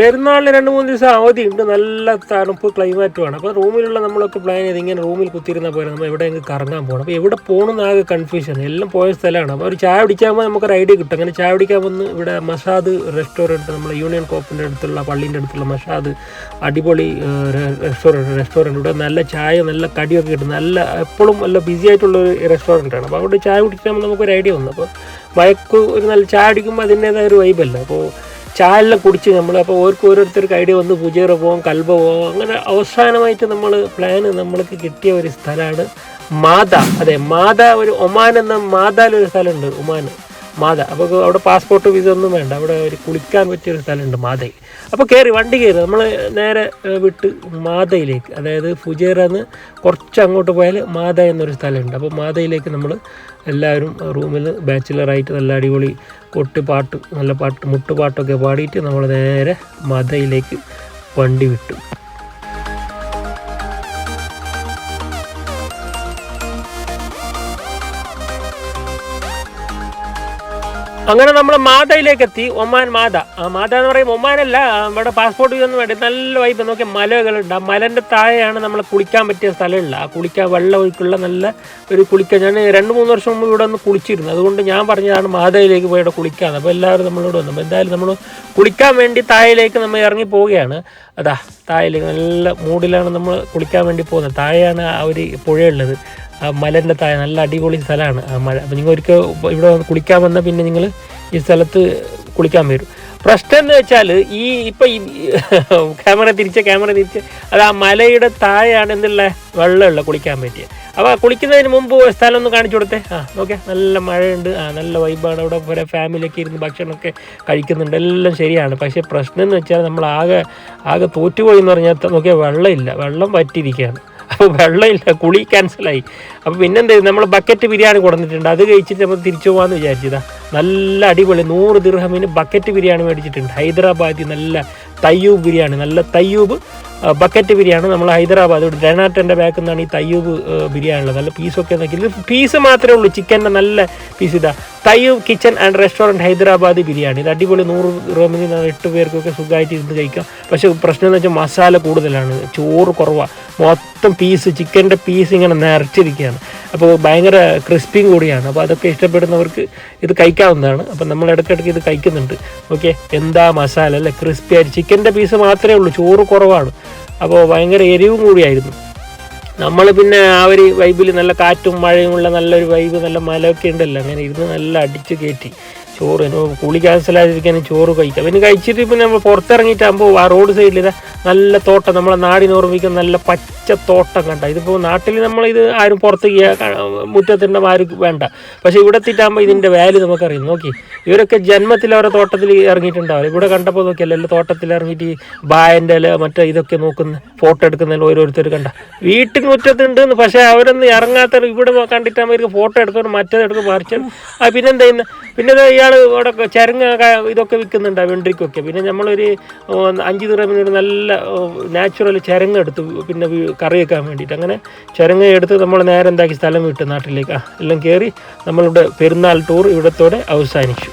പെരുന്നാളിന് 2-3 ദിവസം അവധിയുണ്ട്. നല്ല തണുപ്പ് ക്ലൈമറ്റുമാണ്. അപ്പോൾ റൂമിലുള്ള നമ്മളൊക്കെ പ്ലാൻ ചെയ്ത് ഇങ്ങനെ റൂമിൽ കുത്തിയിരുന്ന പോലെ നമ്മൾ എവിടെയെങ്കിലും കറങ്ങാൻ പോകണം. അപ്പോൾ എവിടെ പോകണമെന്ന് ആകെ കൺഫ്യൂഷൻ. എല്ലാം പോയ സ്ഥലമാണ്. അപ്പോൾ ഒരു ചായ കുടിക്കാകുമ്പോൾ നമുക്കൊരു ഐഡിയ കിട്ടും. അങ്ങനെ ചായ കുടിക്കാൻ വന്ന് ഇവിടെ മഷാദ് റെസ്റ്റോറൻറ്റ്, നമ്മൾ യൂണിയൻ കോപ്പിൻ്റെ അടുത്തുള്ള പള്ളീൻ്റെ അടുത്തുള്ള മഷാദ് അടിപൊളി റെസ്റ്റോറൻറ്റ്. ഇവിടെ നല്ല ചായ നല്ല കടിയൊക്കെ കിട്ടും. നല്ല എപ്പോഴും നല്ല ബിസി ആയിട്ടുള്ളൊരു റെസ്റ്റോറൻറ്റാണ്. അപ്പോൾ അവിടെ ചായ കുടിക്കുമ്പോൾ നമുക്കൊരു ഐഡിയ വന്നു. അപ്പോൾ മയക്ക് ഒരു നല്ല ചായ കുടിക്കുമ്പോൾ അതിൻ്റേതായ ഒരു വൈബല്ല. അപ്പോൾ ചായ എല്ലാം കുടിച്ച് നമ്മൾ അപ്പോൾ ഓരോരുത്തർക്ക് ഐഡിയ വന്ന് ഫുജൈറ പോകാം, കൽബ പോകാം. അങ്ങനെ അവസാനമായിട്ട് നമ്മൾ നമ്മൾക്ക് കിട്ടിയ ഒരു സ്ഥലമാണ് മാദ. അതെ, മാദ. ഒരു ഒമാൻ എന്ന മാദയിലൊരു സ്ഥലമുണ്ട്, ഒമാൻ മാദ. അപ്പോൾ അവിടെ പാസ്പോർട്ട് വിസ ഒന്നും വേണ്ട. അവിടെ ഒരു കുളിക്കാൻ പറ്റിയൊരു സ്ഥലമുണ്ട് മാദയിൽ. അപ്പോൾ വണ്ടി കയറി നമ്മൾ നേരെ വിട്ട് മാദയിലേക്ക്, അതായത് ഫുജൈറന്ന് കുറച്ച് അങ്ങോട്ട് പോയാൽ മാദ എന്നൊരു സ്ഥലമുണ്ട്. അപ്പോൾ മാദയിലേക്ക് നമ്മൾ എല്ലാവരും റൂമിൽ ബാച്ചിലറായിട്ട് നല്ല അടിപൊളി കൊട്ടുപാട്ട്, നല്ല പാട്ട്, മുട്ടുപാട്ടൊക്കെ പാടിയിട്ട് നമ്മൾ നേരെ മാദയിലേക്ക് വണ്ടി വിട്ടു. അങ്ങനെ നമ്മൾ മാദയിലേക്ക് എത്തി. ഒമാൻ മാദ. മാദ എന്ന് പറയുമ്പോൾ ഒമാനല്ല, ഇവിടെ പാസ്പോർട്ട് ഒന്നും വേണ്ട. നല്ല വൈബ്. നോക്കിയാൽ മലകളുണ്ട്. ആ മലൻ്റെ താഴെയാണ് നമ്മൾ കുളിക്കാൻ പറ്റിയ സ്ഥലമുള്ള. ആ കുളിക്കാൻ വെള്ളം ഒഴുക്കുള്ള നല്ല ഒരു കുളിക്കാൻ. ഞാൻ 2-3 വർഷം മുമ്പ് ഇവിടെ ഒന്ന് കുളിച്ചിരുന്നു. അതുകൊണ്ട് ഞാൻ പറഞ്ഞതാണ് മാദയിലേക്ക് പോയി ഇവിടെ കുളിക്കാതെ. അപ്പോൾ എല്ലാവരും നമ്മളോട് വന്നു. അപ്പോൾ എന്തായാലും നമ്മൾ കുളിക്കാൻ വേണ്ടി താഴേക്ക് നമ്മൾ ഇറങ്ങി പോവുകയാണ്. അതാ താഴേക്ക് നല്ല മൂഡിലാണ് നമ്മൾ കുളിക്കാൻ വേണ്ടി പോകുന്നത്. താഴെയാണ് ആ ഒരു പുഴയുള്ളത്. ആ മലൻ്റെ താഴെ നല്ല അടിപൊളി സ്ഥലമാണ് ആ മല. അപ്പോൾ നിങ്ങൾ ഒരിക്കൽ ഇവിടെ കുളിക്കാൻ വന്നാൽ പിന്നെ നിങ്ങൾ ഈ സ്ഥലത്ത് കുളിക്കാൻ വരും. പ്രശ്നം എന്ന് വെച്ചാൽ ഇപ്പം ഈ ക്യാമറ തിരിച്ച് അത് ആ മലയുടെ താഴെയാണ് എന്നുള്ള വെള്ളമുള്ള കുളിക്കാൻ പറ്റിയ. അപ്പോൾ കുളിക്കുന്നതിന് മുമ്പ് സ്ഥലം ഒന്ന് കാണിച്ചു കൊടുത്തേ. നോക്കിയാ നല്ല മഴയുണ്ട്. നല്ല വൈബാണ്. അവിടെ കുറേ ഫാമിലിയൊക്കെ ഇരുന്ന് ഭക്ഷണമൊക്കെ കഴിക്കുന്നുണ്ട്. എല്ലാം ശരിയാണ്. പക്ഷേ പ്രശ്നം എന്ന് വെച്ചാൽ നമ്മൾ ആകെ തോറ്റുപോയി എന്ന് പറഞ്ഞാൽ നോക്കിയാൽ വെള്ളമില്ല, വെള്ളം വറ്റിയിരിക്കുകയാണ്. അപ്പോൾ വെള്ളമില്ല, കുളി ക്യാൻസലായി. അപ്പോൾ പിന്നെന്ത് ചെയ്തു, നമ്മൾ ബക്കറ്റ് ബിരിയാണി കൊടുത്തിട്ടുണ്ട്. അത് കഴിച്ചിട്ട് നമ്മൾ തിരിച്ചു പോകാമെന്ന് വിചാരിച്ചതാ. നല്ല അടിപൊളി 100 ദിർഹമിന് ബക്കറ്റ് ബിരിയാണി മേടിച്ചിട്ടുണ്ട്. ഹൈദരാബാദി നല്ല തയ്യൂബ് ബിരിയാണി, നല്ല തയ്യൂബ് ബക്കറ്റ് ബിരിയാണി. നമ്മൾ ഹൈദരാബാദ് ഡെനാട്ടൻ്റെ ബാക്കിൽ നിന്നാണ് ഈ തയ്യൂബ് ബിരിയാണി ഉള്ളത്. നല്ല പീസൊക്കെ നോക്കി, ഇത് പീസ് മാത്രമേ ഉള്ളൂ, ചിക്കൻ്റെ നല്ല പീസ്. ഇതാ തയ്യൂബ് kitchen and restaurant Hyderabadi biryani. ഇത് അടിപൊളി 100 ദിർഹമിന് 8 പേർക്കൊക്കെ സുഖമായിട്ട് ഇരുന്ന് കഴിക്കാം. പക്ഷേ പ്രശ്നം എന്ന് വെച്ചാൽ മസാല കൂടുതലാണ്, ചോറ് കുറവാണ്. മൊത്തം പീസ്, ചിക്കൻ്റെ പീസ് ഇങ്ങനെ നിറച്ചിരിക്കുകയാണ്. അപ്പോൾ ഭയങ്കര ക്രിസ്പിയും കൂടിയാണ്. അപ്പോൾ അതൊക്കെ ഇഷ്ടപ്പെടുന്നവർക്ക് ഇത് കഴിക്കാവുന്നതാണ്. അപ്പം നമ്മൾ ഇടയ്ക്കിടയ്ക്ക് ഇത് കഴിക്കുന്നുണ്ട്. ഓക്കെ, എന്താ മസാല അല്ലേ, ക്രിസ്പി ആയിട്ട്. ചിക്കൻ്റെ പീസ് മാത്രമേ ഉള്ളൂ, ചോറ് കുറവാണ്. അപ്പോൾ ഭയങ്കര എരിവും കൂടിയായിരുന്നു. നമ്മൾ പിന്നെ ആ ഒരു വൈബിൽ നല്ല കാറ്റും മഴയുമുള്ള നല്ലൊരു വൈബ്, നല്ല മലയൊക്കെ ഉണ്ടല്ലോ, അങ്ങനെ ഇരുന്ന് നല്ല അടിച്ച് കയറ്റി ചോറ്. കുളി ക്യാൻസലായിരിക്കാനും ചോറ് കഴിക്കാം. പിന്നെ കഴിച്ചിട്ട് പിന്നെ നമ്മൾ പുറത്തിറങ്ങിയിട്ടാകുമ്പോൾ ആ റോഡ് സൈഡിൽ ഇതാ നല്ല തോട്ടം, നമ്മളെ നാടിനെ ഓർമ്മിക്കുന്ന നല്ല പച്ച തോട്ടം കണ്ട. ഇതിപ്പോൾ നാട്ടിൽ നമ്മളിത് ആരും പുറത്ത് മുറ്റത്തിൻ്റെ ആരും വേണ്ട. പക്ഷേ ഇവിടെ എത്തിയിട്ടാകുമ്പോൾ ഇതിൻ്റെ വാല്യൂ നമുക്കറിയാം. നോക്കി, ഇവരൊക്കെ ജന്മത്തിൽ അവരുടെ തോട്ടത്തിൽ ഇറങ്ങിയിട്ടുണ്ടാവില്ല. ഇവിടെ കണ്ടപ്പോൾ നോക്കിയല്ലോ, എല്ലാ തോട്ടത്തിൽ ഇറങ്ങിയിട്ട് ബായൻ്റെ മറ്റേ ഇതൊക്കെ നോക്കുന്ന ഫോട്ടോ എടുക്കുന്നതിൽ ഓരോരുത്തർ കണ്ട. വീട്ടിൽ മുറ്റത്തുണ്ടെന്ന്, പക്ഷേ അവരൊന്നും ഇറങ്ങാത്ത. ഇവിടെ കണ്ടിട്ടാകുമ്പോൾ ഇവർക്ക് ഫോട്ടോ എടുക്കണം, മറ്റേതെടുക്കും, മറിച്ചാൽ പിന്നെന്താ ചെയ്യുന്നത്. പിന്നെ ഇയാൾ ഇവിടെ ചരങ്ങ ഇതൊക്കെ വിൽക്കുന്നുണ്ട്, വെണ്ടരിക്കൊക്കെ. പിന്നെ നമ്മളൊരു 5 ദിർഹമിന് നല്ല നാച്ചുറൽ ചരങ്ങ എടുത്തു, പിന്നെ കറി വെക്കാൻ വേണ്ടിയിട്ട്. അങ്ങനെ ചരങ്ങ എടുത്ത് നമ്മൾ നേരെ എന്താക്കി സ്ഥലം വിട്ട് നാട്ടിലേക്ക് എല്ലാം കയറി നമ്മളുടെ പെരുന്നാൾ ടൂർ ഇവിടത്തോടെ അവസാനിച്ചു.